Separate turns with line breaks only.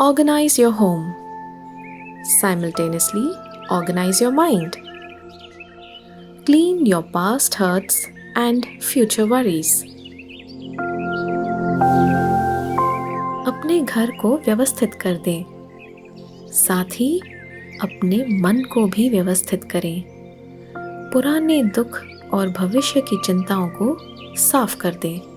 Organize your home. Simultaneously, organize your mind. Clean your past hurts and future worries. अपने घर को व्यवस्थित कर दें, साथ ही अपने मन को भी व्यवस्थित करें। पुराने दुख और भविष्य की चिंताओं को साफ कर दें।